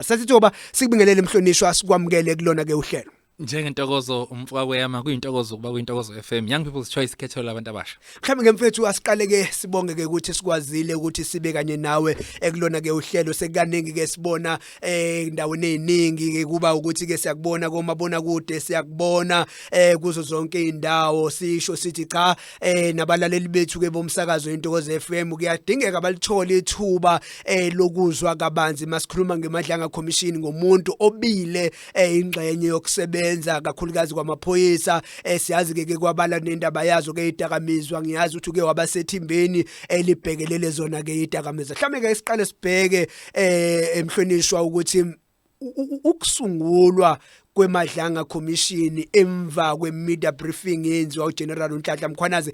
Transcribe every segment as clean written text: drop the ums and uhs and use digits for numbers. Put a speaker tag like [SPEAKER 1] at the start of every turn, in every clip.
[SPEAKER 1] Sasithoba sikubingelele emhlonishwa sikwamukele kulona ke uhlelo.
[SPEAKER 2] Njengentokozo umfaka kweyama kuyintokozo kuba kuyintokozo FM Young People's Choice khetho labantu abasha.
[SPEAKER 1] Mhlambe ngemfethu asiqale ke sibonge ke ukuthi sikwazile ukuthi sibe kanye nawe ekulona ke uhlelo sekukaningi ke sibona endaweni eziningi ke kuba ukuthi ke siyakubona komabona kude siyakubona kuzo zonke indawo sisho sithi cha nabalaleli bethu ke bomsakazo intokozo FM kuyadingeka abalithole ithuba lokuzwa kabanzi masikhuluma ngemadlanga commission ngomuntu obile ingxenye yokusebenza kakhulukazi kwamaphoyisa siyazi ke kwabala nendaba yazo ke idakamizwa ngiyazi ukuthi ke wabasethimbeni elibhekelele zona ke idakamizwa mhlawumbe ke siqale sibheke emhlonishwa ukuthi ukusungulwa kwemadlanga commission emva kwemedia briefing yenziwa uGeneral uNhlanhla Mkhwanazi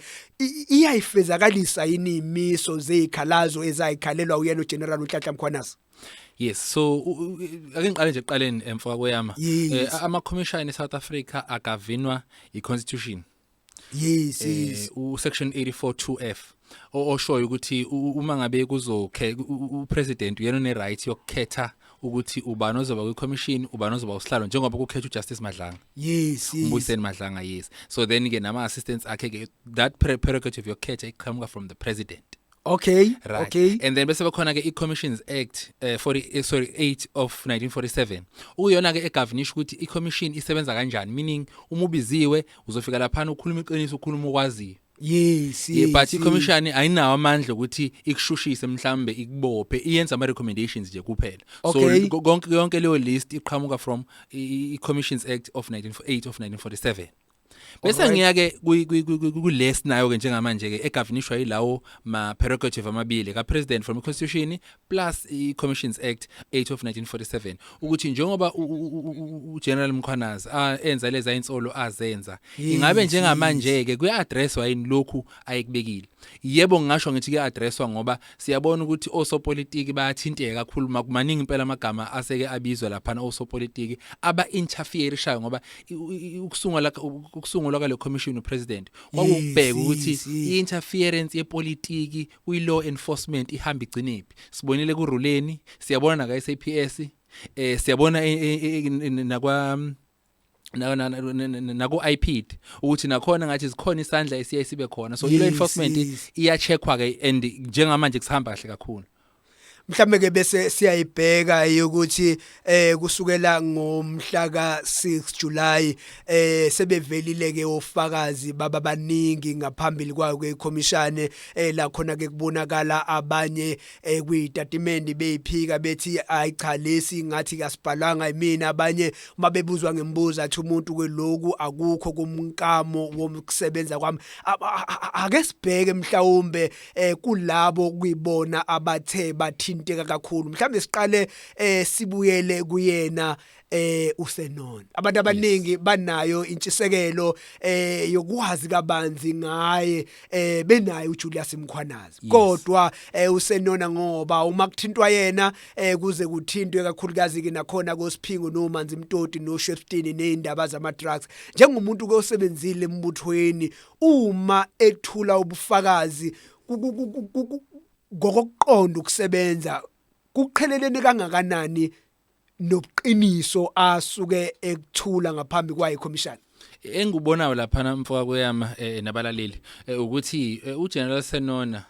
[SPEAKER 1] iyayifezakalisa yini imiso zezikhalazo ezayikhalelwa uyena uGeneral uNhlanhla Mkhwanazi.
[SPEAKER 2] Yes, so ake ngiqale nje eqaleni emfaka kweyama ama commission eSouth Africa agavinwa iConstitution.
[SPEAKER 1] Yes,
[SPEAKER 2] usection 84(2)F oshoyo ukuthi uma ngabe upresident uyena une right yokukhetha ukuthi ubani ozoba kwi-commission ubani ozoba usihlalo njengoba kukhetha uJustice Madlanga.
[SPEAKER 1] Yes,
[SPEAKER 2] uMbuyiseni Madlanga, yes. So then ke nama assistants akhe ke that prerogative yokukhetha iqhamuka from the president.
[SPEAKER 1] Okay,
[SPEAKER 2] right.
[SPEAKER 1] Okay.
[SPEAKER 2] And then bese bakhona ke iCommissions Act 8 of 1947. Uyona ke egovernisha ukuthi iCommission isebenza kanjani, meaning uma ubiziwe uzofika lapha ukhuluma iqiniso ukhuluma ukwaziyo.
[SPEAKER 1] Yes,
[SPEAKER 2] but iCommission ayinawo amandla ukuthi ikushushise mhlambe ikubophe iyenza ama recommendations nje kuphela. So yonke leyo list iqhamuka from iCommissions Act of 1947. Bese ngiyake kuless nayo ke njengamanje ke egovernishwa yilawo ma prerogative amabili ka president from constitution plus iCommissions Act 8 of 1947 ukuthi njengoba uGeneral Mkhwanazi enza leza insolo azenza ingabe njengamanje ke kuyaddresswa yini lokhu ayekubekile. Yebo ngisho ngithi kuyaddresswa ngoba siyabona ukuthi osopolitiki bayathinteka kakhulu makumaningi impela amagama aseke abizwa lapha osopolitiki aba interfere shayo ngoba ukusungulwa kwale commission upresident wakubheka ukuthi iinterference yepolitiki kwi-law enforcement ihamba igcinephi. Sibonile kuruleni, siyabona na ka-SAPS, siyabona naku-IPD ukuthi nakhona ngathi zikhona isandla esiye sibe khona. So i-law enforcement iya-checkwa ke and njengamanje kusihamba kahle kakhulu.
[SPEAKER 1] Mhlambe ke bese siyayibheka ukuthi kusukela ngomhla ka6 July sebevelile ke ofakazi baba baningi ngaphambili kwayo ke iCommission la khona ke kubonakala abanye kuyitatimende beyiphika bethi ayicha lesi ngathi kasibhalanga imina abanye mabebuzwa ngembuzo athi umuntu kweloku akukho kumkamo wokusebenza kwami. Ake sibheke mhlawumbe kulabo kuyibona abathe bathi inteka kakhulu mhlambe siqale sibuyele kuyena uSenona. Abantu abaningi banayo intshisekelo yokwazi kabanzi ngaye benayo uJulius Mkhwanazi. Kodwa uSenona ngoba uma kuthintwa yena kuze kuthintwe kakhulukazi ke nakhona koSiphingo noManzi Mtoti noShefstini nezindaba zama drugs njengomuntu ke osebenzile embuthweni uma ethula ubufakazi ngokuqonda ukusebenza kuqhelelene kangakanani nobuqiniso asuke ekuthula ngaphambi kwayo iCommission.
[SPEAKER 2] Engikubonayo lapha namfaka kweyama nabalaleli ukuthi uGeneral Senona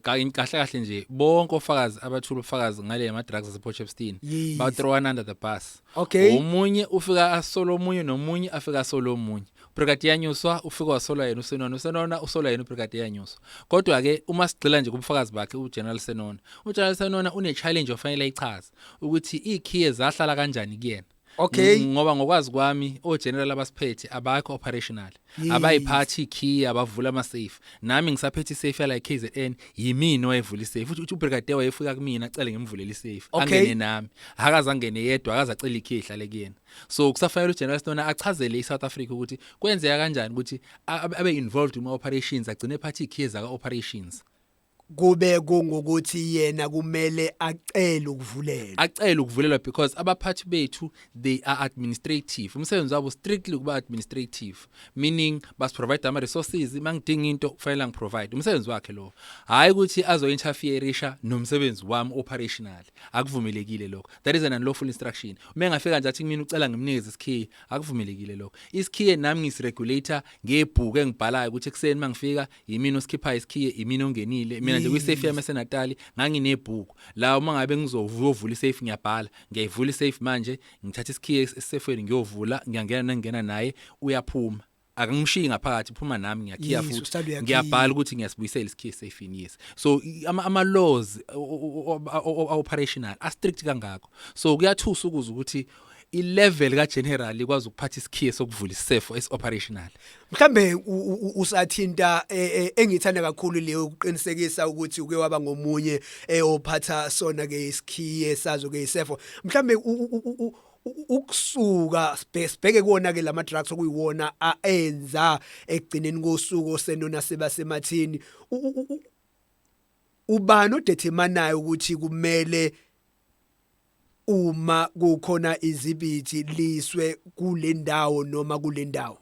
[SPEAKER 2] kahle nje bonke ofakazi abathula ubufakazi ngale ama drugs asePotchefstroom ba throw under the bus.
[SPEAKER 1] Okay.
[SPEAKER 2] Omunye ufika asolo omunye nomunye afika asolo omunye. Brigadier Nyuswa ufika wasola yena uSenona usola yena uBrigadier Nyuswa. Kodwa ke uma sigcila nje kubufakazi bakhe uGeneral Senona. uGeneral Senona une challenge ofanele ayichaze ukuthi ikey zahlala kanjani kuyena.
[SPEAKER 1] Okay.
[SPEAKER 2] Ngoba ngokwazi kwami oGeneral abasiphethe abakho operational. Abayiphathi key abavula ama safe. Nami ngisaphethe safe la KZN yimini owayevula isafe. Uthi uBrigadier wayefika kumina acele ngimvulele isafe. Angene nami. Akaze angene yedwa akaze acela ikey ihlale kuyena. So kusafanele uGeneral Senona achazele iSouth Africa ukuthi kwenzeka kanjani ukuthi abe involved in operations agcine phathi ikey zaka operations.
[SPEAKER 1] kube kungukuthi yena kumele acele ukuvulelwa
[SPEAKER 2] because abaphathi bethu they are administrative. Umsebenzi wabo strictly kuba administrative, meaning bas provide ama resources mangidinga into kufanele ngiprovide. Umsebenzi wakhe lo. Hayi ukuthi azo interfereisha nomsebenzi wami operational. Akuvumelekile lokho. That is an unlawful instruction. Uma ngafika nje athi mina ucela ngimnikeze isikhiye, akuvumelekile lokho. Isikhiye nami ngisiregulator ngebhuku engibhalayo ukuthi ekseni mangifika yimina oskipa isikhiye, yimina ongenile. Mina nje kwi-safe yami eseNatali nganginebhuku la uma ngabe ngizovula i-safe ngiyabhala ngiyayivula i-safe manje ngithatha isikhiye esisefweni ngiyovula ngiyangena naye uyaphuma akangimshiyi ngaphakathi uphuma nami ngiyakhiya futhi ngiyabhala ukuthi ngiyasibuyisela isikhiye esefini. Yes, so ama laws operational are strict kangako, so kuyathusa ukuthi i-level ka-general ikwazi ukuphatha isikhiye sokuvula isefo es-operational.
[SPEAKER 1] Mhlambe usathinta engithanda kakhulu leyo ukuqinisekisa ukuthi uke waba ngomunye ophatha sona ke isikhiye sazo ke isefo. Mhlambe ukusuka sibheke kuona ke lama drugs okuyiwona aenza ekugcineni kosuku osenona sebasemathini, ubani odeterminayo ukuthi kumele uma kukhona izibithi liswe kule ndawo noma kule ndawo?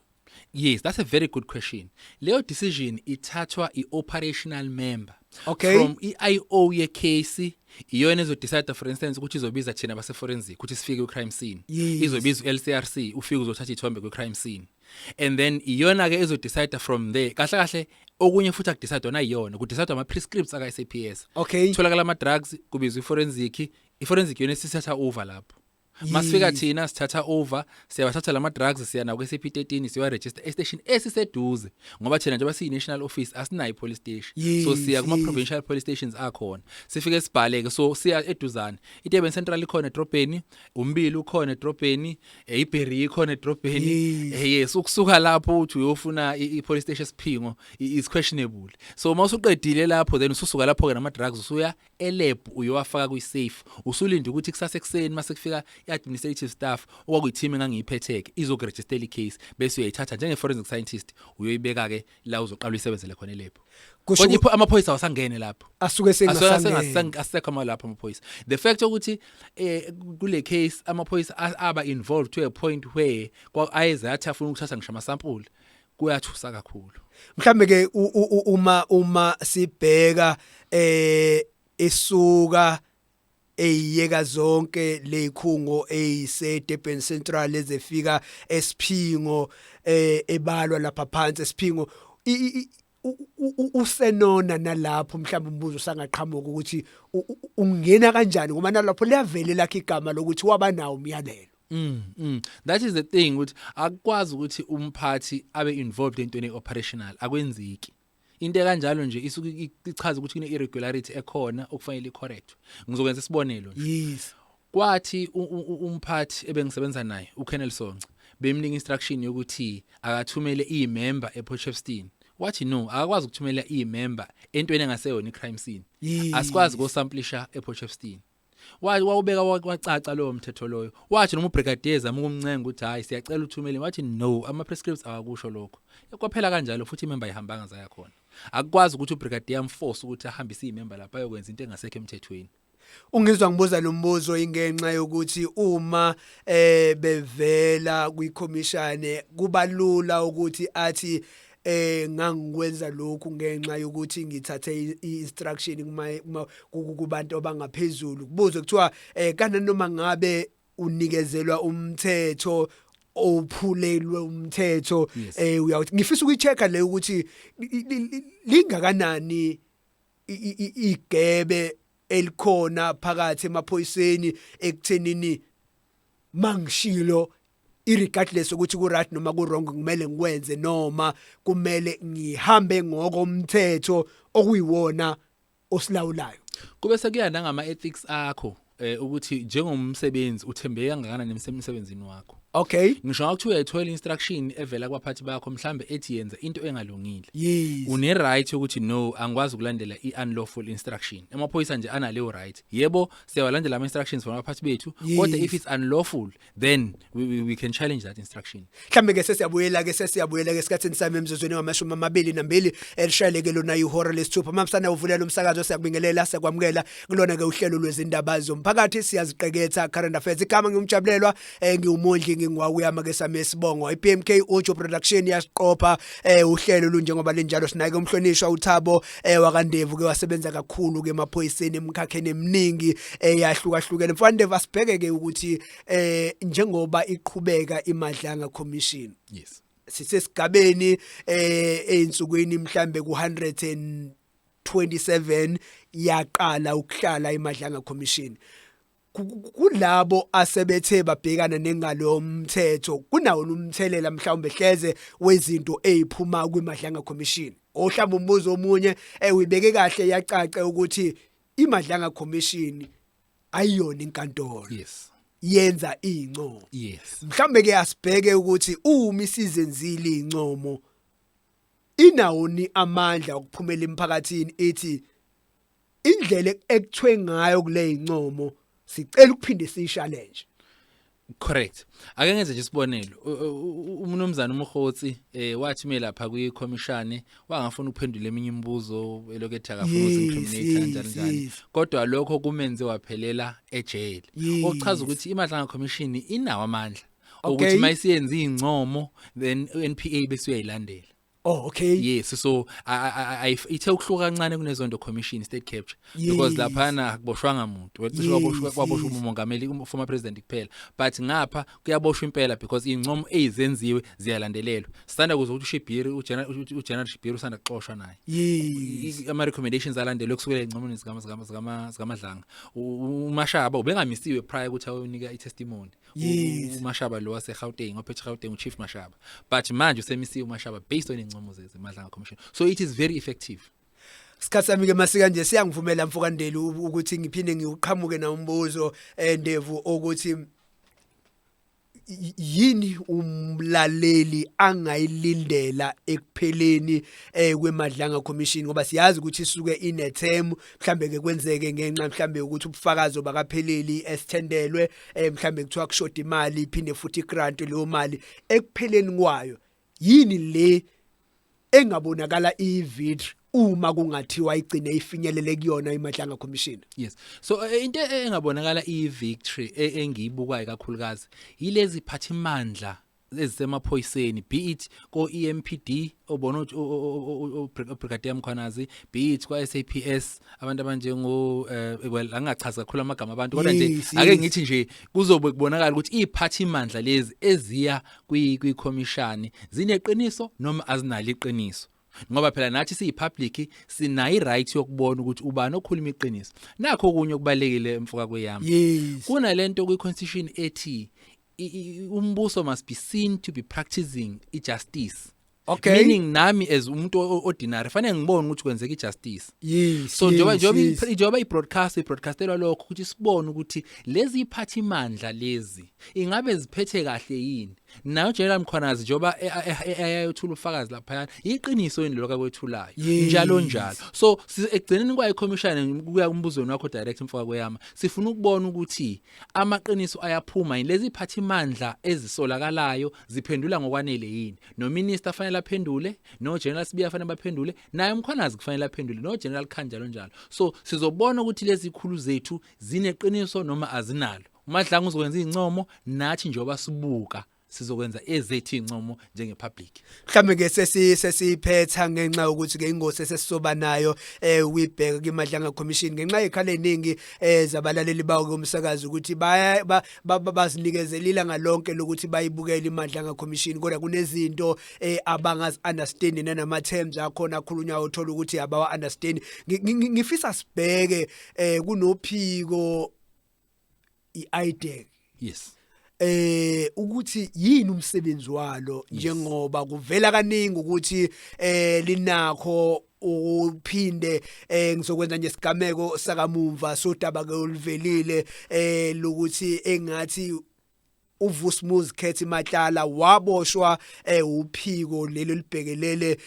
[SPEAKER 2] Yes, that's a very good question. Leyo decision ithathwa i-operational member.
[SPEAKER 1] Okay.
[SPEAKER 2] From i-IO ye case iyona ezodecide for instance ukuthi izobiza thina base forensic ukuthi sifike ku-crime scene.
[SPEAKER 1] Yes.
[SPEAKER 2] Izobiza u-LCRC ufike uzothatha ithombe ku-crime scene. And then iyona ke ezodecide from there. Kahle okunye futhi akudecide ona iyona kudecide ama prescripts aka SAPS.
[SPEAKER 1] Okay.
[SPEAKER 2] Tholakala ama drugs kubizwa i-forensic yona sisatha over lapho. Masifika thina sithatha over siyabathatha lama drugs siya na ku SAP13 siya register e-station esiseduze ngoba thina nje basiyi national office asinayi police station. So siya kuma provincial police stations akhona sifike sibhaleke, so siya eduzane iDurban Central ikhona edrobheni, umbili ukhona edrobheni, iBerry ikhona edrobheni. Yes, ukusuka lapho uthi uyofuna i-police station siphingo is questionable. So mawusuqedile lapho then ususuka lapho ke nama drugs usuya elab uyowafaka kwi-safe, usulinda ukuthi kusasa ekseni mase kufika administrative staff okuyiteam engangiyiphetheke izokurejistela icase bese uyayithatha njenge forensic scientist uyoyibeka ke la uzoqala uyisebenzele khona lapho. Kodwa amaphoyisa awasangene lapho,
[SPEAKER 1] asuke
[SPEAKER 2] asekho lapho amaphoyisa. The fact ukuthi kule case amaphoyisa aba involved to a point where ayeza athi afuna ukuthatha ngisho ama sample kuyathusa kakhulu.
[SPEAKER 1] Mhlambe ke uma sibheka esuka eyeka zonke lezikhungo eziseDurban Central ezefika esiphingo ebalwa lapha phansi esiphingo usenona nalapho mhlawumbe umbuzo sangaqhamuka ukuthi ungena kanjani ngoba nalapho liyavele lakhe igama lokuthi waba nawo umyalelo.
[SPEAKER 2] That is the thing ukuthi akwazi ukuthi umphathi abe involved entweni operational akwenziki. Into kanjalo nje isuke ichaza ukuthi kune irregularity ekhona okufanele icorrect. Ngizokwenza isibonelo nje.
[SPEAKER 1] Yes.
[SPEAKER 2] Kwathi umphathi ebengisebenza naye uKennel Sonce bemnika instruction yokuthi akathumele imember ePotchefstroom. Wathi no, akakwazi ukuthumela imember entweni engaseyona icrime scene. Asikwazi ukusamplisha ePotchefstroom. Wawubeka wacaca lo mthetho loyo. Wathi noma ubrigadier zama ukumncenga ukuthi hayi siyacela uthumele, wathi no, ama prescripts akakusho lokho. Kwaphela kanjalo futhi imember ihambanga zaya khona. Akukwazi ukuthi ubrigadier amforce ukuthi ahambise imember lapha ayokwenza into engasekho emthethweni.
[SPEAKER 1] Ungizwa ngibuza lo mbuzo ingenxa yokuthi uma bevela kwikhomishane kubalula ukuthi athi ngangikwenza lokhu ngenxa yokuthi ngithathe i-instruction kubantu abangaphezulu. Kubuze kuthiwa kana noma ngabe unikezelwa umthetho ophulelwe umthetho uyawuthi ngifisa ukuyichecka le ukuthi lingakanani igebe elikhona phakathi emaphoyiseni ekuthenini mangishilo irregardless ukuthi ku right noma ku wrong kumele ngikwenze noma kumele ngihambe ngokomthetho okuyiwona osilawulayo.
[SPEAKER 2] Kube sekuyanda ngama ethics akho ukuthi njengomsebenzi uthembeka kangakanani emsebenzini wakho.
[SPEAKER 1] Okay.
[SPEAKER 2] ngisho ukuthi uyayithola instruction evela kwabaphathi bakho mhlambe ethi yenza into engalungile
[SPEAKER 1] Yes.
[SPEAKER 2] une right ukuthi no angikwazi ukulandela i-unlawful instruction emaphoyisa nje analeyo right yebo siyawalandela ama instructions from abaphathi bethu kodwa if it's unlawful then we can challenge that instruction.
[SPEAKER 1] Mhlambe ke sesiyabuyela ke esikhathini sami emzuzweni wama22 elishayeleke lona ihora lesithupha mamsana uvulela umsakazo siyakubingelela siyakwamukela kulona ke uhlelo lwezindaba zomphakathi siyaziqeketha current affairs igama ngimjabulelwa ngiwumondli ngingwawuyama ke sami esibongo iPMK Audio Production yasiqopha uhlelo lunjengoba linjalo sinake umhlonishwa uThabo wakandevu ke wasebenza kakhulu ke emaphoyiseni emkhakheni eminingi yahlukahlukene mfowethu asibheke ke ukuthi njengoba iqhubeka imadlanga commission
[SPEAKER 2] Yes.
[SPEAKER 1] sisesigabeni einsukwini mhlambe ku127 yaqala ukuhlala imadlanga commission kulabo asebethe babhekana nengalo umthetho kunawo umthelela mhlawumbe hleze wezinto eziphuma kwimadlanga commission ohlamba umbuzo omunye uyibeke kahle yacaca ukuthi imadlanga commission ayiyona inkantolo.
[SPEAKER 2] Yes.
[SPEAKER 1] Yenza incomo.
[SPEAKER 2] Yes.
[SPEAKER 1] Mhlambe ke asibheke ukuthi uma isizenzile incomo inawoni amandla okuphumela emphakathini ethi indlela ekuthwe ngayo kule incomo sicela ukuphinde siyi-challenge.
[SPEAKER 2] Correct. Ake ngenze nje isibonelo. Umnumzana uMkhotsi wathi melapha kwikhomishane wangafuna ukuphendula eminye imibuzo elokethe akafuna ukuzincriminate kanjani. Kodwa lokho kumenze waphelela ejele. Okuchaza ukuthi imadlanga commission inawo amandla ukuthi mayisiyenza incomo then uNPA bese uyayilandela.
[SPEAKER 1] Oh, okay.
[SPEAKER 2] Yes, so ithe ukuhluka kancane kunezondo commission state capture because laphana akuboshwanga umuntu waboshwa umongameli former president kuphela but ngapha kuyaboshwa impela because incomo ezizenziwe ziyalandelelwa sithanda kuze ukuthi uShibhiri uGeneral Shibhiri usanda kuxoshwa naye. Ama recommendations alandelwe kusukela ezincomweni zikamadlanga uMashaba ubengamisiwe prior ukuthi awunika itestimony uMashaba lo waseGauteng ophethe Gauteng uChief Mashaba but manje usemisiwe uMashaba based on incomo zemadlanga commission so it is very effective.
[SPEAKER 1] Sikhathami ke masika nje siyangivumela mfokandeli ukuthi ngiphinde ngiuqhamuke na umbuzo Ndevu ukuthi yini umlaleli angayilindela ekupheleni kwemadlanga commission ngoba siyazi ukuthi isuke inethemu mhlambe ke kwenzeke ngenxa mhlambe ukuthi ubufakazi obakapheleli esithendelwe mhlambe kuthiwa kushoda imali iphinde futhi grant leyo mali ekupheleni kwayo yini le engabonakala ividri uma kungathiwa igcine ifinyelele kuyona imadlanga commission.
[SPEAKER 2] Yes, so into engabonakala i-victory engiyibukayo kakhulukazi yilezi phathimandla ezisemaphoyiseni be it ko EMPD obona Brigadier Mkhwanazi be it kwa SAPS abantu abanjengo well angachaza kakhulu amagama abantu kodwa nje ake ngithi nje kuzobe kubonakala ukuthi iphathimandla lezi eziya kwi-commission zineqiniso noma azinalo iqiniso ngoba phela nathi siyipublic sinayo i-right yokubona ukuthi ubani okhuluma iqiniso nakho kunye okubalekile emfoka kweyami kunalento kwi-constitution ethi umbuso must be seen to be practicing justice. Okay. Meaning nami as umuntu ordinary fanele ngibone ukuthi kwenzeka ijustice. So njoba i-broadcastelwa lokho ukuthi sibone ukuthi lezi iphathimandla lezi ingabe ziphethe kahle yini. Nayo General Mkhwanazi njoba ayayothula ufakazi lapha iqiniso yini lokho akwethulayo njalo njalo. So ekugcineni kwa i-commission kuya kumbuzweni wakho direct mfoka kweyama sifuna ukubona ukuthi amaqiniso ayaphuma yini lezi iphathimandla ezisolakalayo ziphendula ngokwanele yini. No minister fanele aphendule, no General Sibiya fanele baphendule, naye Mkhwanazi kufanele aphendule, no General Khanjalo njalo. So sizobona ukuthi lezi ikhulu zethu zineqiniso noma azinalo. Umadlanga uzokwenza incomo nathi njoba sibuka sizokwenza ezethi incomo njengepublic.
[SPEAKER 1] Mhlambe ke sesiphetha ngenxa ukuthi ke ingosi sesisoba nayo wibheka kwimadlanga commission ngenxa yekhale eningi zabalaleli bawo kumsakazi ukuthi bazinikezelila ngalonke lokuthi bayibukele imadlanga commission kodwa kunezinto abangazi understand nanama terms akhona akhulunywa uthola ukuthi abawa understand ngifisa sibheke kunophiko iIDEC.
[SPEAKER 2] Yes.
[SPEAKER 1] Ukuthi yini umsebenzi walo njengoba kuvela kaningi ukuthi linakho uphinde ngizokwenza nje isigameko sakamumva sodaba ke olivelile lokuthi engathi uVusmuzi Khethi Matlala waboshwa uphiko lelo libhekelele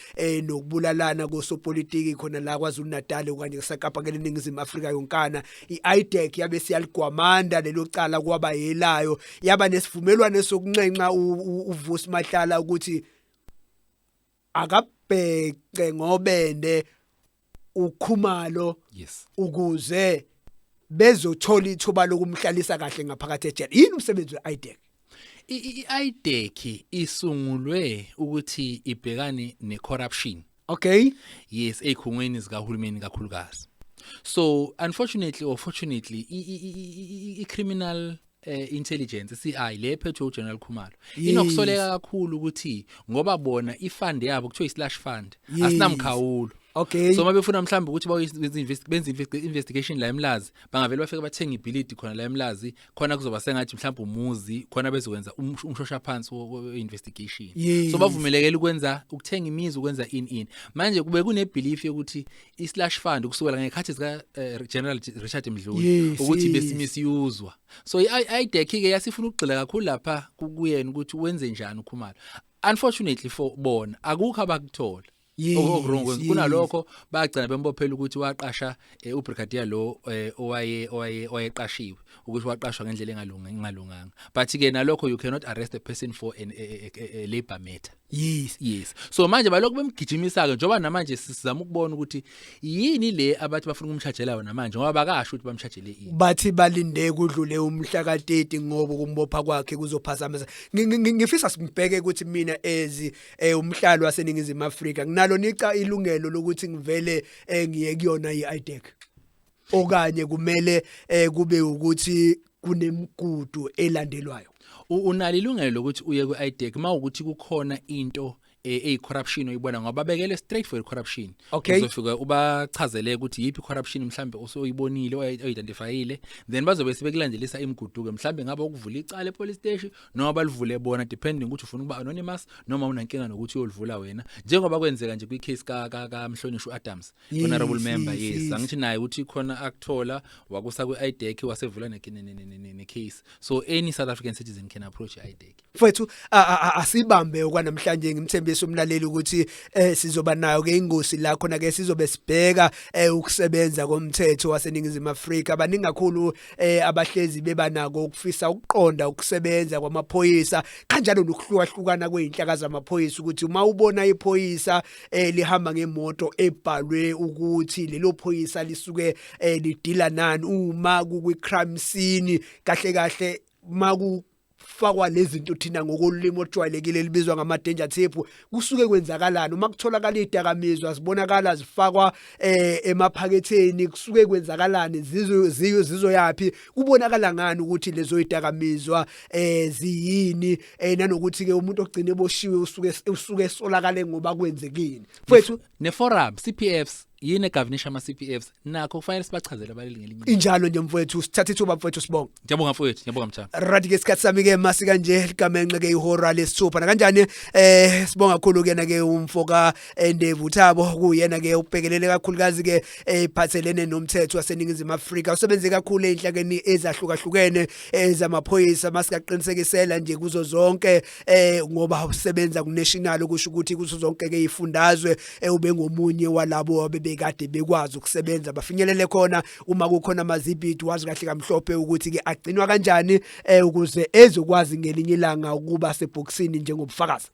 [SPEAKER 1] nokubulalana kosopolitiki khona la kwaZulu Natal kanye eSakapa keNingizimu Afrika yonkana iIDEC yabe siyaligwamanda lelo cala kwaba yelayo yaba nesivumelwano sokuncenca uVusi Matlala ukuthi akabheke ngobende uKhumalo
[SPEAKER 2] yes
[SPEAKER 1] ukuze bezothola ithuba lokumhlalisa kahle ngaphakathi ejele yini umsebenzi weIDEC
[SPEAKER 2] iIDEC isungulwe ukuthi ibhekane necorruption
[SPEAKER 1] okay
[SPEAKER 2] yes ekhungweni zikahulumeni kakhulukazi so unfortunately or fortunately i-criminal intelligence CI lephethwe uGeneral Khumalo inokusoleka kakhulu ukuthi ngoba bona ifund yabo kuthiwa islash fund asinamkhawulo
[SPEAKER 1] okay
[SPEAKER 2] so mabefuna mhlawumbe ukuthi benze investigation la eMlazi bangavela bafike bathenga ibhilidi khona la eMlazi khona kuzoba sengathi mhlawumbe umuzi khona bezokwenza umshosha phansi we-investigation so bavumelekela ukwenza ukuthenga imizi ukwenza in manje kube kunebelief yokuthi islash fund kusukela ngekhathi zika General Richard Mdluli ukuthi besimisiyuzwa so iIDEC ke yasifuna ukugxila kakhulu lapha kuyena ukuthi wenze njani uKhumalo unfortunately for bona akukho abakuthola kunalokho bagcina bembophela ukuthi waqasha ubrigadier lo owayeqashiwe ukuthi waqashwa ngendlela engalunganga but ke nalokho you cannot arrest a person for a labor matter yes so manje balokho bemgijimisa ke njoba namanje sizama ukubona ukuthi yini le abathi bafuna ukumshajela yona manje ngoba bakasho ukuthi bamshajele ini
[SPEAKER 1] bathi balinde kudlule umhla ka30 ngoba kumbopha kwakhe kuzophazamisa ngifisa simbheke ukuthi mina ezi umhlalo waseningizimu Afrika nalo nica ilungelo lokuthi ngivele ngiye kuyona iIDEC okanye kumele kube ukuthi kunemigudu elandelwayo
[SPEAKER 2] unalo ilungelo lokuthi uye kuIDEC mawukuthi kukhona into corruption oyibona ngoba bekele straight for corruption uzofika ubachazele ukuthi yipi corruption mhlambe usoyibonile oyidentifyile then bazobe sebekulandelisa imiguduko mhlambe ngabe ukuvula icala epolice station noma balivule bona depending ukuthi ufuna ukuba anonymous noma unankinga nokuthi uyolivula wena njengoba kwenzeka nje kwicase ka Mhlonishwa Adams honorable member yes angithi naye uthi khona akuthola wakusa kweIDEC wasevula ne case so any South African citizen can approach iIDEC
[SPEAKER 1] mfethu asibambe okwanamhlanje ngimthembe umlaleli ukuthi sizoba nayo ke ingosi la khona ke sizobe sibheka ukusebenza komthetho waseningizimu Afrika baningi kakhulu abahlezi bebanako ukufisa ukuqonda ukusebenza kwamaphoyisa kanjalo nokuhlukahlukana kweinhlaka zamaphoyisa ukuthi uma ubona iphoyisa lihamba ngemoto ebhalwe ukuthi lelo phoyisa lisuke lidila nani uma kukwi-crime scene kahle maku fakwa lezinto thina ngokolimo ojwayelekile libizwa ngama danger tape kusuke kwenzakalana uma kutholakala idakamizwa zibonakala zifakwa emaphaketheni kusuke kwenzakalana zizoyapi kubonakala ngani ukuthi lezo idakamizwa ziyini nanokuthi ke umuntu ogcina eboshiwe usuke esolakale ngoba kwenzekini mfethu
[SPEAKER 2] neforum CPFs yini egovernisha ama CPFs nakho kufanele sibachazele abaleli ngelinye
[SPEAKER 1] injalo nje mfethu sithatha ithuba mfethu sibonga
[SPEAKER 2] ngiyabonga mfethu ngiyabonga mthana
[SPEAKER 1] radike isikhathi sami ke masi kanje ligamenxe ke ihora lesithupha na kanjani sibonga kakhulu kena ke umfoka Ndevu Thabo kuyena ke ubhekelele kakhulukazi ke ephathelene nomthetho waseningizimu Afrika usebenze kakhulu einhlakeni ezahlukahlukene zamaphoyisa masikaqinisekisela nje kuzo zonke ngoba usebenza kunational kusho ukuthi kuzo zonke ke ifundazwe ube ngomunye walabo abebekade bekwazi ukusebenza bafinyelele khona uma kukhona amazibhidi wazi kahle kamhlophe ukuthi ke agcinwa kanjani ukuze ezokwazi ngelinye ilanga ukuba sebhokisini njengobufakazi